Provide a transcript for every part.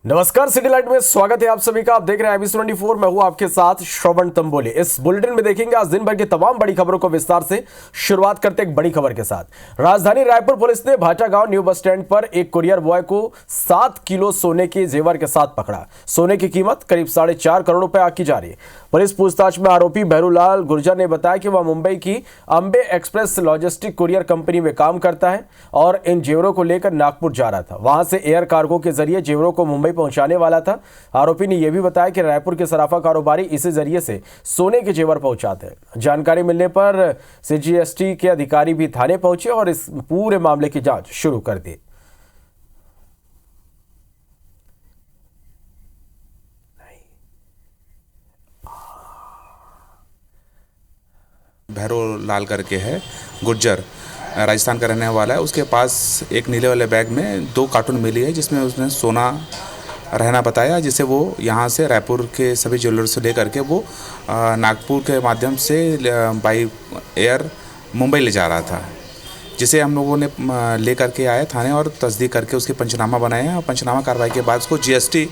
नमस्कार, city light में स्वागत है आप सभी का। आप देख रहे हैं IBC24। मैं हूं आपके साथ श्रवण तंबोली। इस बुलेटिन में देखेंगे आज दिन भर की तमाम बड़ी खबरों को विस्तार से। शुरुआत करते एक बड़ी खबर के साथ। राजधानी रायपुर पुलिस ने भाटा गांव न्यू बस स्टैंड पर एक कुरियर बॉय को 7 किलो सोने के जेवर के साथ पकड़ा। सोने की कीमत करीब 4.5 करोड़ रुपए आंकी जा रही है। पुलिस पूछताछ में आरोपी भैरूलाल गुर्जर ने बताया कि वह मुंबई की Ambe express logistic courier company में काम करता है और इन जेवरों को लेकर नागपुर जा रहा था। वहां से एयर कार्गो के जरिए जेवरों को मुंबई पहुंचाने वाला था। आरोपी ने यह भी बताया कि रायपुर के सराफा कारोबारी इसी जरिए से सोने के जेवर पहुंचाते हैं। जानकारी मिलने पर CGST के अधिकारी भी थाने पहुंचे और इस पूरे मामले की जांच शुरू कर दी। भैरूलाल करके है, गुर्जर, राजस्थान का रहने वाला है। उसके पास एक नीले वाले बैग में 2 कार्टून मिली है जिसमें उसने सोना रहना बताया, जिसे वो यहाँ से रायपुर के सभी ज्वेलर्स से लेकर के वो नागपुर के माध्यम से बाई एयर मुंबई ले जा रहा था, जिसे हम लोगों ने ले करके आए थाने और तस्दीक करके उसके पंचनामा बनाए हैं। और पंचनामा कार्रवाई के बाद उसको GST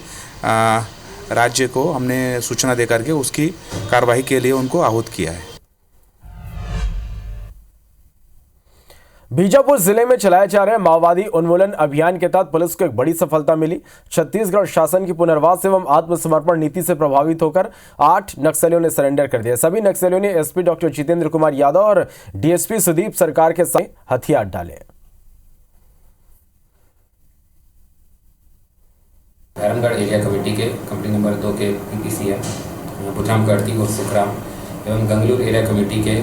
राज्य को हमने सूचना दे करके उसकी कार्रवाई के लिए उनको आहूत किया है। बीजापुर जिले में चलाए जा रहे माओवादी उन्मूलन अभियान के तहत पुलिस को एक बड़ी सफलता मिली। छत्तीसगढ़ शासन की पुनर्वास एवं आत्मसमर्पण नीति से प्रभावित होकर 8 नक्सलियों ने सरेंडर कर दिया। सभी नक्सलियों ने SP डॉक्टर जितेंद्र कुमार यादव और DSP सुदीप सरकार के साथ हथियार डाले। भैरमगढ़ एरिया कमेटी के कंपनी नंबर 2 के PPCM बुधराम कार्तिक और सुखराम एवं गंगलूर एरिया कमेटी के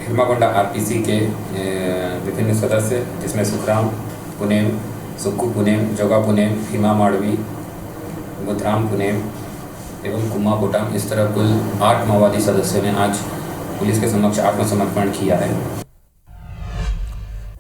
हिरमाकोंडा RPC के विभिन्न सदस्य, जिसमें सुखराम पुनेम, सुक्कू पुनेम, जोगा पुनेम, भीमा माड़वी, बुधराम पुनेम एवं कुम्मा कोटाम, इस तरह कुल 8 माओवादी सदस्यों ने आज पुलिस के समक्ष आत्मसमर्पण किया है।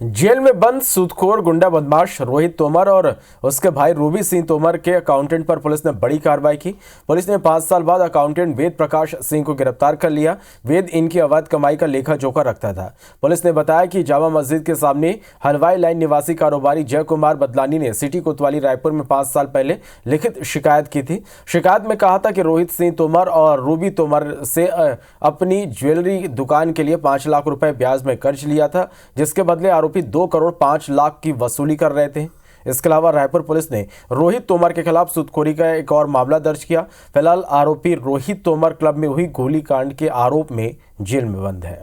जेल में बंद सूदखोर गुंडा बदमाश रोहित तोमर और उसके भाई रूबी सिंह तोमर के अकाउंटेंट पर पुलिस ने बड़ी कार्रवाई की। पुलिस ने 5 साल बाद अकाउंटेंट वेद प्रकाश सिंह को गिरफ्तार कर लिया। वेद इनकी अवैध कमाई का लेखा जोखा रखता था। पुलिस ने बताया कि जामा मस्जिद के सामने हलवाई लाइन निवासी कारोबारी जय कुमार बदलानी ने सिटी कोतवाली रायपुर में 5 साल पहले लिखित शिकायत की थी। शिकायत में कहा था कि रोहित सिंह तोमर और रूबी तोमर से अपनी ज्वेलरी दुकान के लिए 5 लाख रुपए ब्याज में कर्ज लिया था, जिसके बदले आरोपी 2 करोड़ 5 लाख की वसूली कर रहे थे। इसके अलावा रायपुर पुलिस ने रोहित तोमर के खिलाफ सूदखोरी का एक और मामला दर्ज किया। फिलहाल आरोपी रोहित तोमर क्लब में हुई गोलीकांड के आरोप में जेल में बंद है।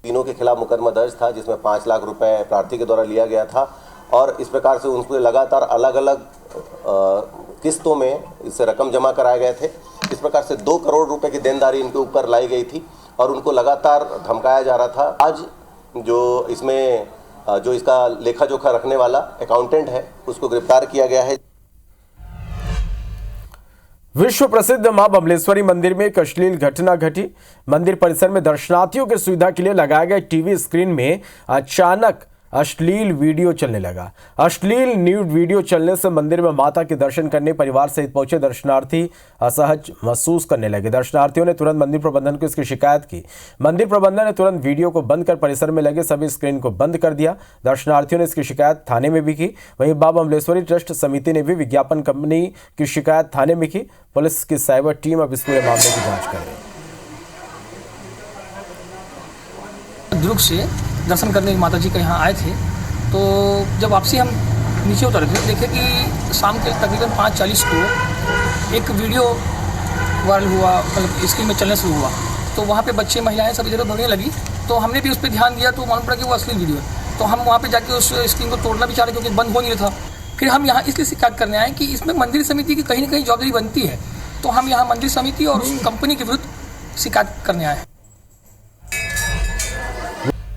तीनों के खिलाफ मुकदमा दर्ज था, जिसमें 5 लाख रुपए प्रार्थी के द्वारा लिया गया था और इस प्रकार से उनको लगातार अलग अलग किस्तों में इससे रकम जमा कराए गए थे। इस प्रकार से 2 करोड़ रुपए की देनदारी इनके ऊपर लाई गई थी और उनको लगातार धमकाया जा रहा था। आज जो इसमें जो इसका लेखा जोखा रखने वाला अकाउंटेंट है, उसको गिरफ्तार किया गया है। विश्व प्रसिद्ध मां बमलेश्वरी मंदिर में एक अश्लील घटना घटी। मंदिर परिसर में दर्शनार्थियों की सुविधा के लिए लगाए गए टीवी स्क्रीन में अचानक अश्लील वीडियो चलने लगा। अश्लील न्यूड वीडियो चलने से मंदिर में माता के दर्शन करने परिवार सहित पहुंचे दर्शनार्थी असहज महसूस करने लगे। दर्शनार्थियों ने तुरंत मंदिर प्रबंधन को इसकी शिकायत की। मंदिर प्रबंधन ने तुरंत वीडियो को बंद कर परिसर में लगे सभी स्क्रीन को बंद कर दिया। दर्शनार्थियों ने इसकी शिकायत थाने में भी की। वहीं मां बमलेश्वरी ट्रस्ट समिति ने भी विज्ञापन कंपनी की शिकायत थाने में की। पुलिस की साइबर टीम अब इस पूरे मामले की जाँच कर रही है। दुर्ग से दर्शन करने माता जी के यहाँ आए थे, तो जब वापसी हम नीचे उतर थे, देखे कि शाम के तकरीबन 5:40 को एक वीडियो वायरल हुआ, मतलब स्क्रीन में चलना शुरू हुआ। तो वहाँ पे बच्चे महिलाएं सब इधर भागने लगी, तो हमने भी उस पर ध्यान दिया तो मालूम पड़ा कि वो असली वीडियो है। तो हम वहाँ पे जाके उस स्क्रीन को तोड़ना भी चाह रहे, क्योंकि बंद हो नहीं रहा था। फिर हम यहाँ इसलिए शिकायत करने आए कि इसमें मंदिर समिति की कहीं ना कहीं जवाबदारी बनती है, तो हम यहाँ मंदिर समिति और उस कंपनी के विरुद्ध शिकायत करने आए।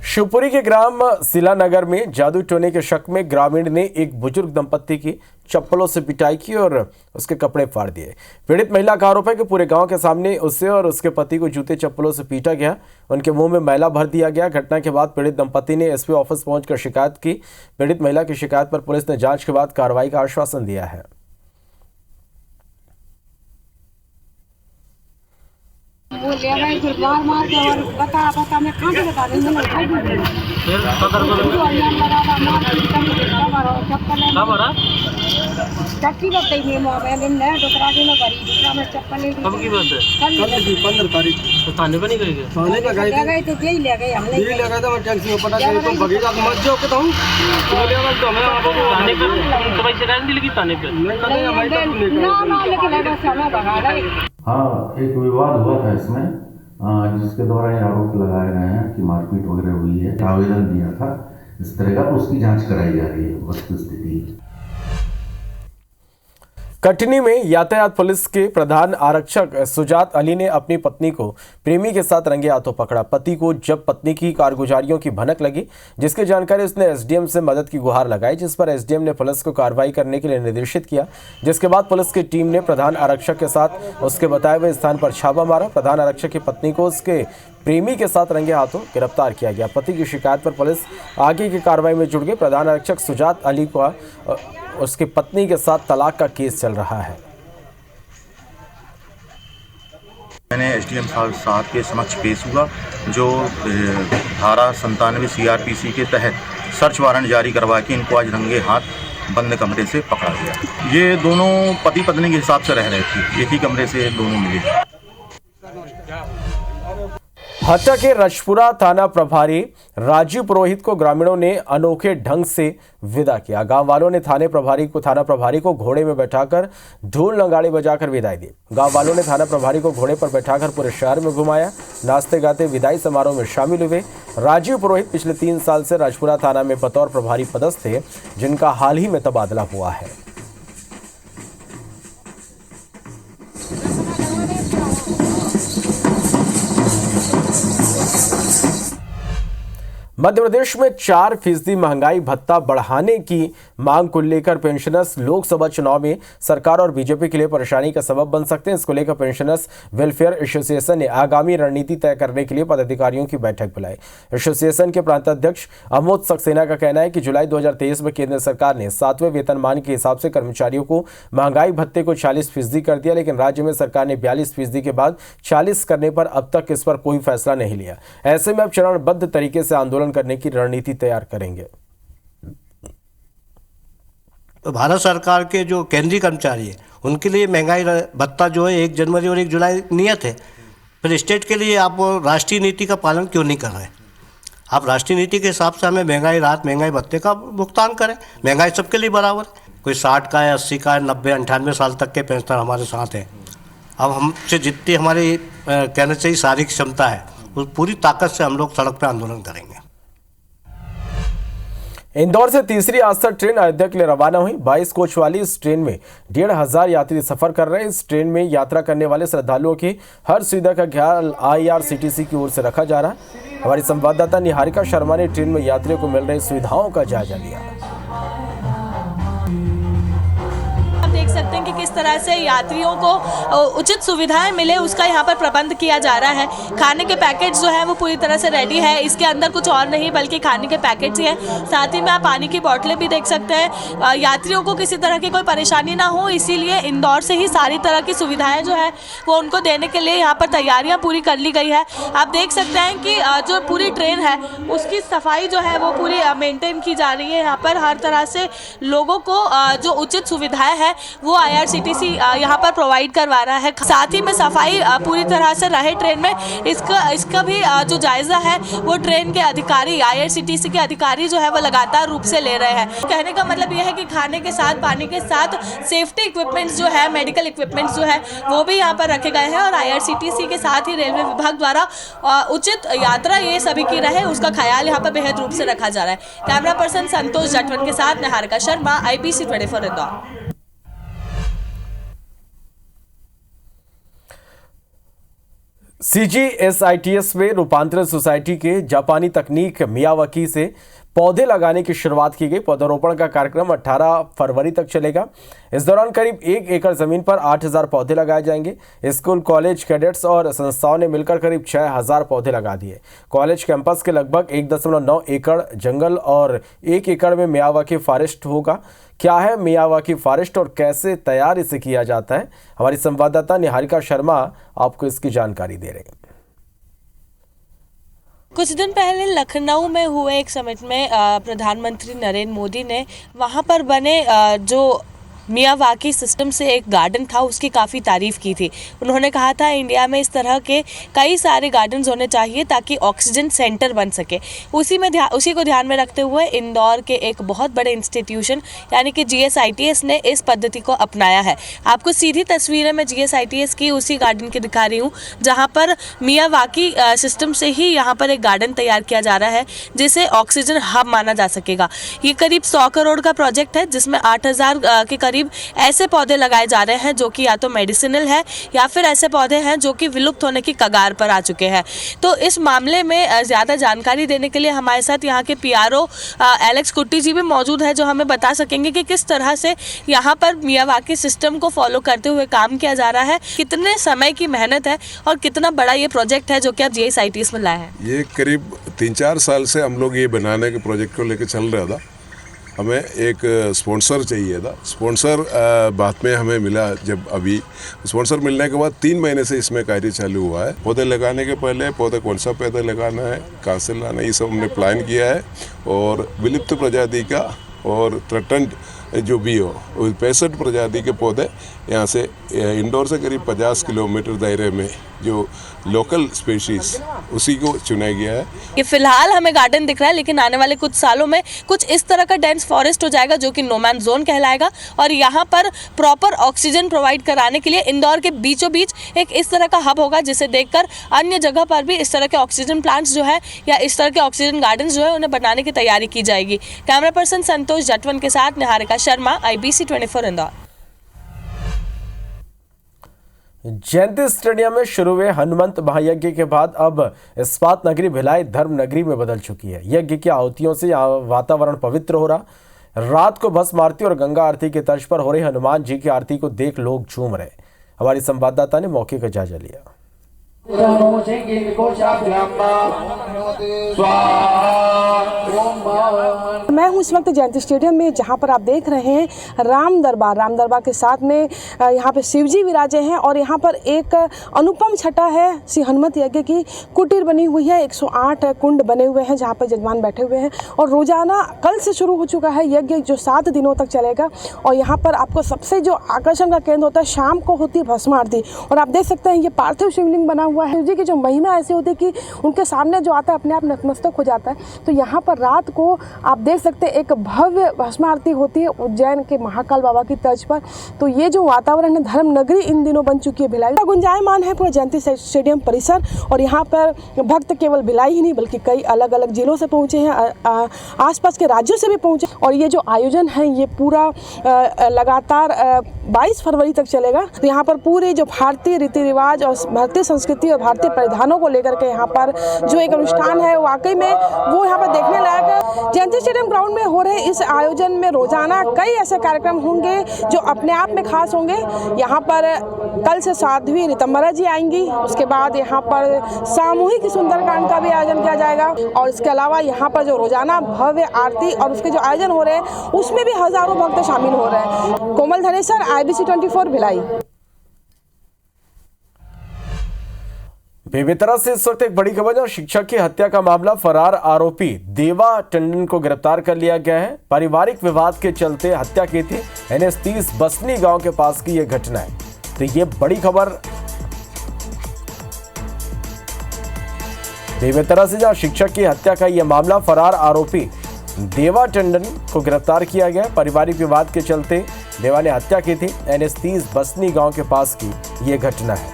शिवपुरी के ग्राम सिलानगर में जादू टोने के शक में ग्रामीण ने एक बुजुर्ग दंपत्ति की चप्पलों से पिटाई की और उसके कपड़े फाड़ दिए। पीड़ित महिला का आरोप है कि पूरे गांव के सामने उसे और उसके पति को जूते चप्पलों से पीटा गया, उनके मुंह में मैला भर दिया गया। घटना के बाद पीड़ित दंपत्ति ने SP ऑफिस पहुंचकर शिकायत की। पीड़ित महिला की शिकायत पर पुलिस ने जांच के बाद कार्रवाई का आश्वासन दिया है। वो ले गए फिर मार के और बता मैं कहाँ से बता रही हूँ चक्की बताई थी मोबाइल में दूसरा दिन भरी दूसरा में चप्पल ले कब की बात है? 15 तारीख तो थाने पे नहीं गए क्या? थाने पे गए तो यही ले गए हमने यही लगा था टैक्सी में पता चला तुम भगेगा मत जाओ कहता हूँ तो ले तो मैं आप थाने पे तो भाई शिकायत नहीं लगी थाने पे ना लेकिन ऐसा समय भगा गए। हाँ, एक विवाद हुआ था इसमें जिसके द्वारा ये आरोप लगाए गए हैं कि मारपीट वगैरह हुई है। आवेदन दिया था इस तरह का, उसकी जांच कराई जा रही है वस्तुस्थिति। कटनी में यातायात पुलिस के प्रधान आरक्षक सुजात अली ने अपनी पत्नी को प्रेमी के साथ रंगे हाथों पकड़ा। पति को जब पत्नी की कारगुजारियों की भनक लगी, जिसकी जानकारी उसने एसडीएम से मदद की गुहार लगाई, जिस पर एसडीएम ने पुलिस को कार्रवाई करने के लिए निर्देशित किया। जिसके बाद पुलिस की टीम ने प्रधान आरक्षक के साथ उसके बताए हुए स्थान पर छापा मारा। प्रधान आरक्षक की पत्नी को उसके प्रेमी के साथ रंगे हाथों गिरफ्तार किया गया। पति की शिकायत पर पुलिस आगे की कार्रवाई में जुट गई। प्रधान आरक्षक सुजात अली को उसकी पत्नी के साथ तलाक का केस चल रहा है। मैंने एसडीएम साहब के समक्ष पेश हुआ, जो धारा 97 CRPC के तहत सर्च वारंट जारी करवा के इनको आज रंगे हाथ बंद कमरे से पकड़ा गया। ये दोनों पति पत्नी के हिसाब से रह रहे थे, एक ही कमरे से दोनों मिले। हत्या के रजपुरा थाना प्रभारी राजीव पुरोहित को ग्रामीणों ने अनोखे ढंग से विदा किया। गांव वालों ने थाना प्रभारी को घोड़े में बैठाकर ढोल नगाड़े बजाकर विदाई दी। गांव वालों ने थाना प्रभारी को घोड़े पर बैठाकर पूरे शहर में घुमाया। नाचते गाते विदाई समारोह में शामिल हुए। राजीव पुरोहित पिछले 3 साल से राजपुरा थाना में बतौर प्रभारी पदस्थ थे, जिनका हाल ही में तबादला हुआ है। मध्य प्रदेश में 4% महंगाई भत्ता बढ़ाने की मांग को लेकर पेंशनर्स लोकसभा चुनाव में सरकार और बीजेपी के लिए परेशानी का सबब बन सकते हैं। इसको लेकर पेंशनर्स वेलफेयर एसोसिएशन ने आगामी रणनीति तय करने के लिए पदाधिकारियों की बैठक बुलाई। एसोसिएशन के प्रांत अध्यक्ष अमोद सक्सेना का कहना है कि जुलाई 2023 में केंद्र सरकार ने 7वें वेतनमान के हिसाब से कर्मचारियों को महंगाई भत्ते को 40% कर दिया, लेकिन राज्य में सरकार ने 42% के बाद 40 करने पर अब तक इस पर कोई फैसला नहीं लिया। ऐसे में अब चरणबद्ध तरीके से आंदोलन करने की रणनीति तैयार करेंगे। तो भारत सरकार के जो केंद्रीय कर्मचारी है उनके लिए महंगाई भत्ता जो है 1 जनवरी और 1 जुलाई नियत है। फिर स्टेट के लिए आप राष्ट्रीय नीति का पालन क्यों नहीं कर रहे? आप राष्ट्रीय नीति के हिसाब से हमें महंगाई राहत महंगाई भत्ते का भुगतान करें। महंगाई सबके लिए बराबर, कोई 60 का है, 80 का है, 90 98 साल तक के पेंशनर हमारे साथ हैं। अब हमसे जितनी हमारी कहना चाहिए शारीरिक क्षमता है, उस पूरी ताकत से हम लोग सड़क पर आंदोलन करेंगे। इंदौर से तीसरी आस्था ट्रेन अयोध्या के लिए रवाना हुई। 22 कोच वाली इस ट्रेन में 1500 यात्री सफर कर रहे हैं। इस ट्रेन में यात्रा करने वाले श्रद्धालुओं की हर सुविधा का ख्याल IRCTC की ओर से रखा जा रहा है। हमारी संवाददाता निहारिका शर्मा ने ट्रेन में यात्रियों को मिल रही सुविधाओं का जायजा लिया। देख सकते हैं कि किस तरह से यात्रियों को उचित सुविधाएं मिले, उसका यहाँ पर प्रबंध किया जा रहा है। खाने के पैकेट जो है वो पूरी तरह से रेडी है। इसके अंदर कुछ और नहीं बल्कि खाने के पैकेट्स ही हैं। साथ ही में आप पानी की बोतलें भी देख सकते हैं। यात्रियों को किसी तरह की कोई परेशानी ना हो, इसीलिए इंदौर से ही सारी तरह की सुविधाएं जो है वो उनको देने के लिए यहाँ पर तैयारियाँ पूरी कर ली गई है। आप देख सकते हैं कि जो पूरी ट्रेन है उसकी सफाई जो है वो पूरी मेंटेन की जा रही है। यहाँ पर हर तरह से लोगों को जो उचित सुविधाएं हैं वो IRCTC यहाँ पर प्रोवाइड करवा रहा है। साथ ही में सफाई पूरी तरह से रहे ट्रेन में, इसका भी जो जायजा है वो ट्रेन के अधिकारी IRCTC के अधिकारी जो है वो लगातार रूप से ले रहे हैं। कहने का मतलब यह है कि खाने के साथ पानी के साथ सेफ्टी इक्विपमेंट्स जो है, मेडिकल इक्विपमेंट्स जो है वो भी यहाँ पर रखे गए हैं और IRCTC के साथ ही रेलवे विभाग द्वारा उचित यात्रा ये सभी की रहे उसका ख्याल यहाँ पर बेहद रूप से रखा जा रहा है। कैमरा पर्सन संतोष जाटवन के साथ निहारिका शर्मा, IPC 24 इंदौर। CGSITS में रूपांतरण सोसाइटी के जापानी तकनीक मियावाकी से पौधे लगाने की शुरुआत की गई। पौधारोपण का कार्यक्रम 18 फरवरी तक चलेगा। इस दौरान करीब 1 एकड़ जमीन पर 8000 पौधे लगाए जाएंगे। स्कूल, कॉलेज, कैडेट्स और संस्थाओं ने मिलकर करीब 6000 पौधे लगा दिए। कॉलेज कैंपस के लगभग 1.9 एकड़ जंगल और 1 एकड़ में मियावाकी फॉरेस्ट होगा। क्या है मियावाकी फॉरेस्ट और कैसे तैयार इसे किया जाता है, हमारी संवाददाता निहारिका शर्मा आपको इसकी जानकारी दे रहे हैं। कुछ दिन पहले लखनऊ में हुए एक समिट में प्रधानमंत्री नरेंद्र मोदी ने वहां पर बने जो मियावाकी सिस्टम से एक गार्डन था उसकी काफ़ी तारीफ़ की थी। उन्होंने कहा था इंडिया में इस तरह के कई सारे गार्डन्स होने चाहिए ताकि ऑक्सीजन सेंटर बन सके। उसी को ध्यान में रखते हुए इंदौर के एक बहुत बड़े इंस्टीट्यूशन यानी कि GSITS ने इस पद्धति को अपनाया है। आपको सीधी तस्वीरें मैं GSITS की उसी गार्डन की दिखा रही हूँ जहाँ पर मियावाकी सिस्टम से ही यहाँ पर एक गार्डन तैयार किया जा रहा है जिसे ऑक्सीजन हब माना जा सकेगा। ये करीब 100 करोड़ का प्रोजेक्ट है जिसमें 8000 के करीब ऐसे पौधे लगाए जा रहे हैं जो कि या तो मेडिसिनल है या फिर ऐसे पौधे हैं जो कि विलुप्त होने की कगार पर आ चुके हैं। तो इस मामले में ज़्यादा जानकारी देने के लिए हमारे साथ यहाँ के PRO एलेक्स कुट्टी जी भी मौजूद है जो हमें बता सकेंगे कि किस तरह से यहाँ पर मियावाकी सिस्टम को फॉलो करते हुए काम किया जा रहा है, कितने समय की मेहनत है और कितना बड़ा ये प्रोजेक्ट है जो कि आप GSITS में लाए हैं। ये करीब 3-4 साल से हम लोग ये बनाने के प्रोजेक्ट को लेकर चल रहा था। हमें एक स्पॉन्सर चाहिए था। स्पॉन्सर बाद में हमें मिला। जब अभी स्पॉन्सर मिलने के बाद 3 महीने से इसमें कार्य चालू हुआ है। पौधे लगाने के पहले पौधे कौन सा पौधा लगाना है, कहाँ से लाना है, ये सब हमने प्लान किया है। और विलुप्त प्रजाति का और थ्रेटन्ड जो भी हो 65 प्रजाति के पौधे यहाँ से इंदौर से करीब 50 किलोमीटर दायरे में जो लोकल स्पीशीज उसी को चुना गया है। ये फिलहाल हमें गार्डन दिख रहा है लेकिन आने वाले कुछ सालों में कुछ इस तरह का डेंस फॉरेस्ट हो जाएगा जो कि नो मैन जोन कहलाएगा और यहाँ पर प्रॉपर ऑक्सीजन प्रोवाइड कराने के लिए इंदौर के बीचों बीच एक इस तरह का हब होगा जिसे देखकर अन्य जगह पर भी इस तरह के ऑक्सीजन प्लांट्स जो है या इस तरह के ऑक्सीजन गार्डन जो है उन्हें बनाने की तैयारी की जाएगी। कैमरा पर्सन संतोष जटवन के साथ निहारिका शर्मा, IBC 24 इंदौर। जयंती स्टेडियम में शुरू हुए हनुमंत महायज्ञ के बाद अब इस्पात नगरी भिलाई धर्म नगरी में बदल चुकी है। यज्ञ की आहुतियों से यहाँ वातावरण पवित्र हो रहा। रात को भस्म आरती और गंगा आरती की तर्ज पर हो रही हनुमान जी की आरती को देख लोग झूम रहे। हमारी संवाददाता ने मौके का जायजा लिया। मैं हूँ इस वक्त जयंती स्टेडियम में जहाँ पर आप देख रहे हैं राम दरबार के साथ में यहाँ पे शिव जी विराजे हैं और यहाँ पर एक अनुपम छटा है श्री हनुमत यज्ञ की कुटीर बनी हुई है। 108 कुंड बने हुए हैं जहाँ पर जजमान बैठे हुए हैं और रोजाना कल से शुरू हो चुका है यज्ञ जो 7 दिनों तक चलेगा। और यहाँ पर आपको सबसे जो आकर्षण का केंद्र होता है शाम को होती है भस्म आरती और आप देख सकते हैं ये पार्थिव शिवलिंग बना हुआ है। शिव जी की जो महिमा ऐसी होती है कि उनके सामने जो आता है अपने आप नतमस्तक हो जाता है। तो यहाँ पर रात को आप देख सकते हैं एक भव्य भस्म आरती होती है उज्जैन के महाकाल बाबा की तर्ज पर। तो ये जो वातावरण है धर्म नगरी इन दिनों बन चुकी है भिलाई। गुंजायमान है पूरा जयंती स्टेडियम परिसर और यहाँ पर भक्त केवल भिलाई ही नहीं बल्कि कई अलग अलग जिलों से पहुँचे हैं, आसपास के राज्यों से भी पहुँचे। और ये जो आयोजन है ये पूरा लगातार 22 फरवरी तक चलेगा। तो यहाँ पर पूरे जो भारतीय रीति रिवाज और भारतीय संस्कृति और भारतीय परिधानों को लेकर के यहाँ पर जो एक अनुष्ठान है वाकई में वो यहाँ पर देखने लायक है। जयंती स्टेडियम ग्राउंड में हो रहे इस आयोजन में रोजाना कई ऐसे कार्यक्रम होंगे जो अपने आप में खास होंगे। यहाँ पर कल से साध्वी ऋतंबरा जी आएंगी, उसके बाद यहाँ पर सामूहिक सुंदरकांड का भी आयोजन किया जाएगा और इसके अलावा यहाँ पर जो रोजाना भव्य आरती और उसके जो आयोजन हो रहे हैं उसमें भी हजारों भक्त शामिल हो रहे हैं। कोमल धनेसर, IBC 24 भिलाई। बेमेतरा से इस वक्त एक बड़ी खबर है। शिक्षक की हत्या का मामला, फरार आरोपी देवा टंडन को गिरफ्तार कर लिया गया है। पारिवारिक विवाद के चलते हत्या की थी। NH 30 बसनी गांव के पास की यह घटना है। तो ये बड़ी खबर बेमेतरा से, जहां शिक्षक की हत्या का यह मामला, फरार आरोपी देवा टंडन को गिरफ्तार किया गया। पारिवारिक विवाद के चलते देवा ने हत्या की थी। NH 30 बसनी गांव के पास की यह घटना है।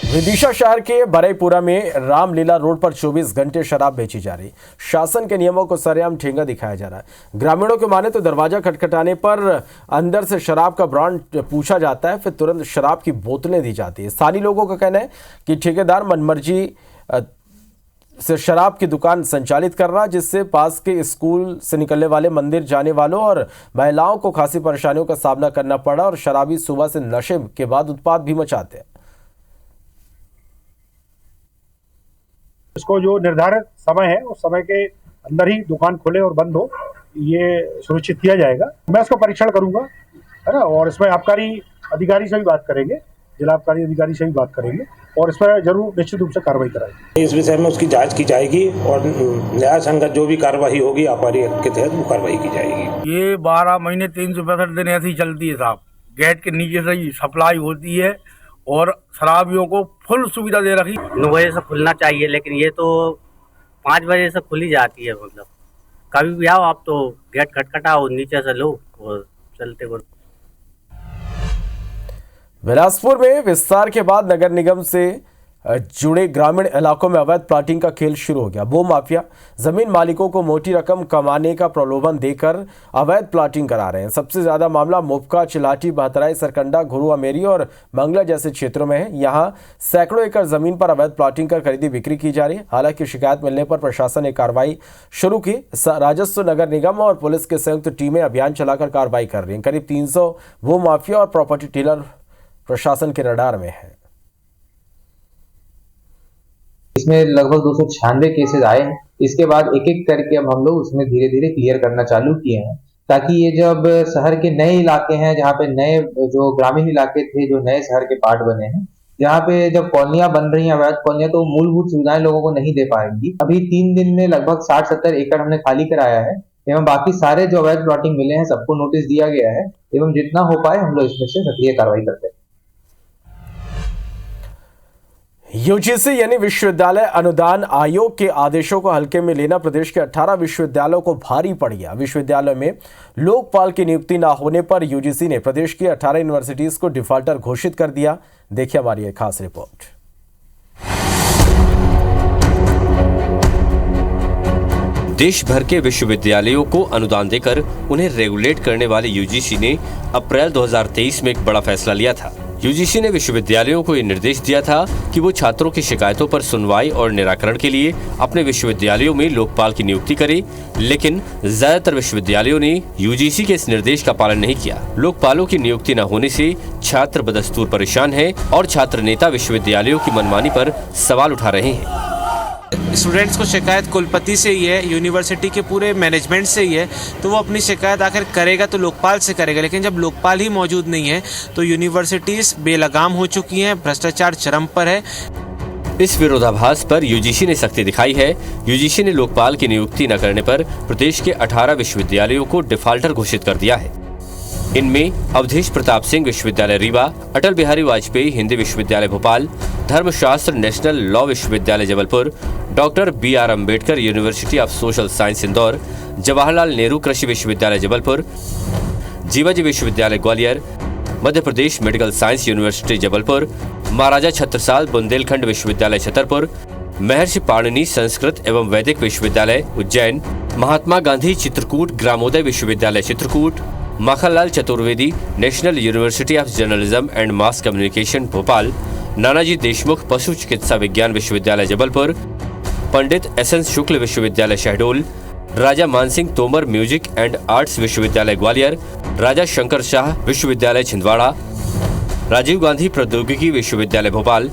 विदिशा शहर के बरईपुरा में रामलीला रोड पर 24 घंटे शराब बेची जा रही। शासन के नियमों को सरेआम ठेंगा दिखाया जा रहा है। ग्रामीणों के माने तो दरवाजा खटखटाने पर अंदर से शराब का ब्रांड पूछा जाता है, फिर तुरंत शराब की बोतलें दी जाती है। स्थानीय लोगों का कहना है कि ठेकेदार मनमर्जी से शराब की दुकान संचालित कर रहा, जिससे पास के स्कूल से निकलने वाले, मंदिर जाने वालों और महिलाओं को खासी परेशानियों का सामना करना पड़ा और शराबी सुबह से नशे के बाद उत्पात भी मचाते हैं। इसको जो निर्धारित समय है उस समय के अंदर ही दुकान खुले और बंद हो, ये सुनिश्चित किया जाएगा। मैं इसका परीक्षण करूंगा, है ना, और इसमें आबकारी अधिकारी से भी बात करेंगे, जिला आबकारी अधिकारी से भी बात करेंगे और इस पर जरूर निश्चित रूप से कार्रवाई कराएंगे। इस विषय में उसकी जांच की जाएगी और न्याय संगत जो भी कार्रवाई होगी आबकारी एक्ट के तहत वो कार्रवाई की जाएगी। ये 12 महीने 365 दिन ऐसी चलती है साहब। गेट के नीचे से ही सप्लाई होती है और शराबियों को फुल सुविधा दे रखी। 9 बजे से खुलना चाहिए, लेकिन ये तो 5 बजे से खुली जाती है। मतलब कभी भी आओ आप तो गेट खटखटाओ, नीचे से लो और चलते हो। बिलासपुर में विस्तार के बाद नगर निगम से जुड़े ग्रामीण इलाकों में अवैध प्लाटिंग का खेल शुरू हो गया। भू माफिया जमीन मालिकों को मोटी रकम कमाने का प्रलोभन देकर अवैध प्लाटिंग करा रहे हैं। सबसे ज्यादा मामला मुपका, चिलाटी, बहतराई, सरकंडा, घुरु अमेरी और मंगला जैसे क्षेत्रों में है। यहां सैकड़ों एकड़ जमीन पर अवैध प्लाटिंग कर खरीदी बिक्री की जा रही है। हालांकि शिकायत मिलने पर प्रशासन ने कार्रवाई शुरू की। राजस्व, नगर निगम और पुलिस की संयुक्त टीमें अभियान चलाकर कार्रवाई कर रही हैं। करीब 300 भू माफिया और प्रॉपर्टी डीलर प्रशासन के रडार में है। इसमें लगभग 296 केसेस आए हैं। इसके बाद एक एक करके अब हम लोग उसमें धीरे धीरे क्लियर करना चालू किए हैं, ताकि ये जब शहर के नए इलाके हैं, जहाँ पे नए जो ग्रामीण इलाके थे, जो नए शहर के पार्ट बने हैं, जहाँ पे जब कॉलोनियां बन रही हैं, अवैध कॉलोनियां, तो मूलभूत सुविधाएं लोगों को नहीं दे पाएंगी। अभी 3 दिन में लगभग 60-70 एकड़ हमने खाली कराया है एवं बाकी सारे जो अवैध प्लॉटिंग मिले हैं सबको नोटिस दिया गया है एवं जितना हो पाए हम लोग इसमें से सक्रिय कार्रवाई करते हैं। यूजीसी यानी विश्वविद्यालय अनुदान आयोग के आदेशों को हल्के में लेना प्रदेश के 18 विश्वविद्यालयों को भारी पड़ गया। विश्वविद्यालय में लोकपाल की नियुक्ति न होने पर यूजीसी ने प्रदेश की 18 यूनिवर्सिटीज को डिफॉल्टर घोषित कर दिया। देखिए हमारी एक खास रिपोर्ट। देश भर के विश्वविद्यालयों को अनुदान देकर उन्हें रेगुलेट करने वाले यूजीसी ने अप्रैल 2023 में एक बड़ा फैसला लिया था। यूजीसी ने विश्वविद्यालयों को ये निर्देश दिया था कि वो छात्रों की शिकायतों पर सुनवाई और निराकरण के लिए अपने विश्वविद्यालयों में लोकपाल की नियुक्ति करे, लेकिन ज्यादातर विश्वविद्यालयों ने यूजीसी के इस निर्देश का पालन नहीं किया। लोकपालों की नियुक्ति न होने से छात्र बदस्तूर परेशान हैं और छात्र नेता विश्वविद्यालयों की मनमानी पर सवाल उठा रहे हैं। स्टूडेंट्स को शिकायत कुलपति से ही है, यूनिवर्सिटी के पूरे मैनेजमेंट से ही है, तो वो अपनी शिकायत आखिर करेगा तो लोकपाल से करेगा। लेकिन जब लोकपाल ही मौजूद नहीं है तो यूनिवर्सिटीज बेलगाम हो चुकी हैं, भ्रष्टाचार चरम पर है। इस विरोधाभास पर यूजीसी ने सख्ती दिखाई है। यूजीसी ने लोकपाल की नियुक्ति न करने पर प्रदेश के 18 विश्वविद्यालयों को डिफॉल्टर घोषित कर दिया है। इनमें अवधेश प्रताप सिंह विश्वविद्यालय रीवा, अटल बिहारी वाजपेयी हिंदी विश्वविद्यालय भोपाल, धर्मशास्त्र नेशनल लॉ विश्वविद्यालय Jabalpur, doctor BR Ambedkar university of social science Indore, Jawaharlal Nehru कृषि विश्वविद्यालय जबलपुर, जीवाजी विश्वविद्यालय Gwalior, Madhya Pradesh medical science university Jabalpur, महाराजा छत्रसाल बुंदेलखंड विश्वविद्यालय छतरपुर, महर्षि पाणिनि संस्कृत एवं वैदिक विश्वविद्यालय Ujjain, Mahatma Gandhi Chitrakoot Gramodaya Vishwavidyalaya Chitrakoot, Makhanlal Chaturvedi national university of journalism and mass communication Bhopal, Nanaji Deshmukh Pashu Chikitsa Vigyan Vishwavidyalaya Jabalpur, Pandit SN Shukla Vishwavidyalaya Shahdol, Raja Mansingh Tomar music and arts Vishwavidyalaya Gwalior, राजा शंकर शाह विश्वविद्यालय छिंदवाड़ा, राजीव गांधी प्रौद्योगिकी विश्वविद्यालय भोपाल,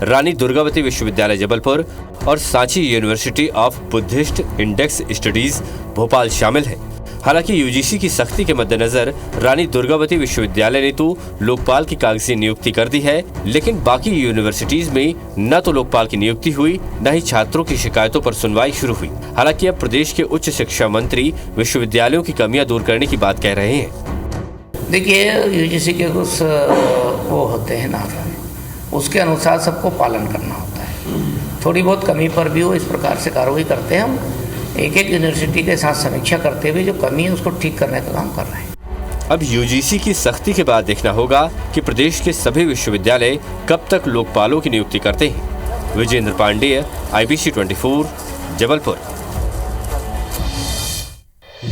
रानी दुर्गावती विश्वविद्यालय जबलपुर और Sanchi university of Buddhist index studies Bhopal शामिल है। हालांकि यूजीसी की सख्ती के मद्देनजर रानी दुर्गावती विश्वविद्यालय ने तो लोकपाल की कागजी नियुक्ति कर दी है, लेकिन बाकी यूनिवर्सिटीज में न तो लोकपाल की नियुक्ति हुई, न ही छात्रों की शिकायतों पर सुनवाई शुरू हुई। हालांकि अब प्रदेश के उच्च शिक्षा मंत्री विश्वविद्यालयों की कमियां दूर करने की बात कह रहे हैं। देखिए, यूजीसी के कुछ वो होते हैं ना, उसके अनुसार सबको पालन करना होता है। थोड़ी बहुत कमी पर भी वो इस प्रकार से कार्रवाई करते हैं। हम एक एक यूनिवर्सिटी के साथ समीक्षा करते हुए जो कमी है उसको ठीक करने का काम कर रहे हैं। अब यूजीसी की सख्ती के बाद देखना होगा कि प्रदेश के सभी विश्वविद्यालय कब तक लोकपालों की नियुक्ति करते हैं। विजेंद्र पांडेय, IBC 24, जबलपुर।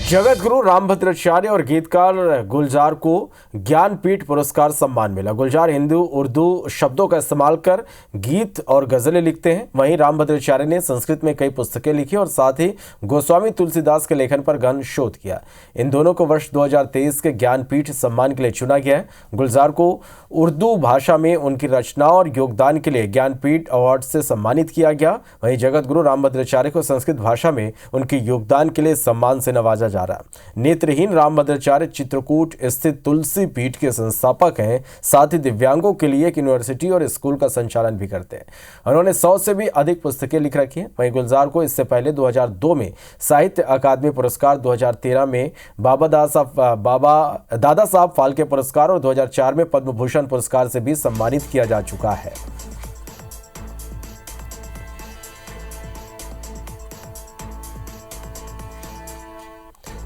जगत गुरु रामभद्राचार्य और गीतकार गुलजार को ज्ञानपीठ पुरस्कार सम्मान मिला। गुलजार हिंदी उर्दू शब्दों का इस्तेमाल कर गीत और गजलें लिखते हैं। वहीं रामभद्राचार्य ने संस्कृत में कई पुस्तकें लिखी और साथ ही गोस्वामी तुलसीदास के लेखन पर गहन शोध किया। इन दोनों को वर्ष 2023 के ज्ञानपीठ सम्मान के लिए चुना गया है। गुलजार को उर्दू भाषा में उनकी रचनाओं और योगदान के लिए ज्ञानपीठ अवार्ड से सम्मानित किया गया। वहीं जगत गुरु रामभद्राचार्य को संस्कृत भाषा में उनके योगदान के लिए सम्मान से नवाजा जा रहा है। नेत्रहीन रामभद्राचार्य चित्रकूट स्थित तुलसी पीठ के संस्थापक हैं, साथ ही दिव्यांगों के लिए एक यूनिवर्सिटी और स्कूल का संचालन भी करते हैं। उन्होंने 100 से भी अधिक पुस्तकें लिख रखी हैं। वहीं गुलजार को इससे पहले 2002 में साहित्य अकादमी पुरस्कार, 2013 में दादा साहब फाल्के पुरस्कार और 2004 में पद्म भूषण पुरस्कार से भी सम्मानित किया जा चुका है।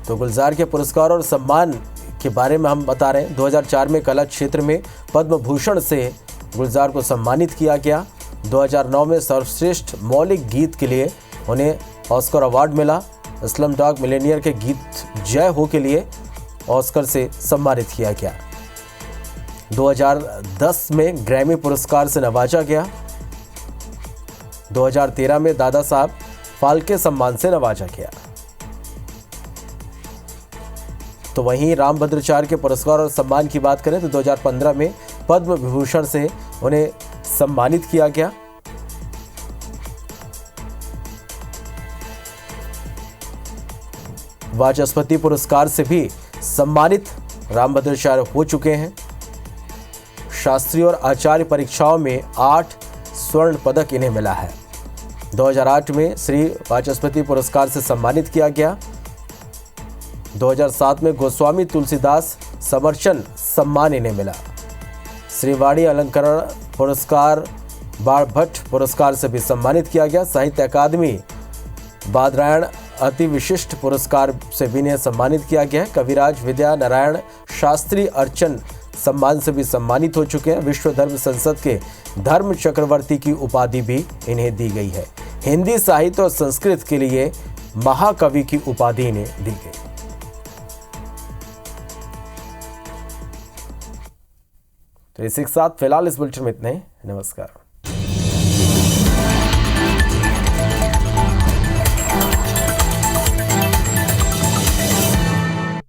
तो गुलजार के पुरस्कार और सम्मान के बारे में हम बता रहे हैं। 2004 में कला क्षेत्र में पद्म भूषण से गुलजार को सम्मानित किया गया। 2009 में सर्वश्रेष्ठ मौलिक गीत के लिए उन्हें ऑस्कर अवार्ड मिला। स्लमडॉग मिलियनेयर के गीत जय हो के लिए ऑस्कर से सम्मानित किया गया। 2010 में ग्रैमी पुरस्कार से नवाजा गया। 2013 में दादा साहब फाल्के सम्मान से नवाजा गया। तो वहीं रामभद्राचार्य के पुरस्कार और सम्मान की बात करें तो 2015 में पद्म विभूषण से उन्हें सम्मानित किया गया। वाचस्पति पुरस्कार से भी सम्मानित रामभद्राचार्य हो चुके हैं। शास्त्री और आचार्य परीक्षाओं में 8 स्वर्ण पदक इन्हें मिला है। 2008 में श्री वाचस्पति पुरस्कार से सम्मानित किया गया। 2007 में गोस्वामी तुलसीदास समर्चन सम्मान इन्हें मिला। श्रीवाणी अलंकरण पुरस्कार, बाणभट्ट पुरस्कार से भी सम्मानित किया गया। साहित्य अकादमी बादरायण अति विशिष्ट पुरस्कार से भी इन्हें सम्मानित किया गया है। कविराज विद्या नारायण शास्त्री अर्चन सम्मान से भी सम्मानित हो चुके हैं। विश्व धर्म संसद के धर्म चक्रवर्ती की उपाधि भी इन्हें दी गई है। हिंदी साहित्य और संस्कृत के लिए महाकवि की उपाधि इन्हें दी गई। तो इसी के साथ फिलहाल इस बुलेटिन में इतने ही। नमस्कार।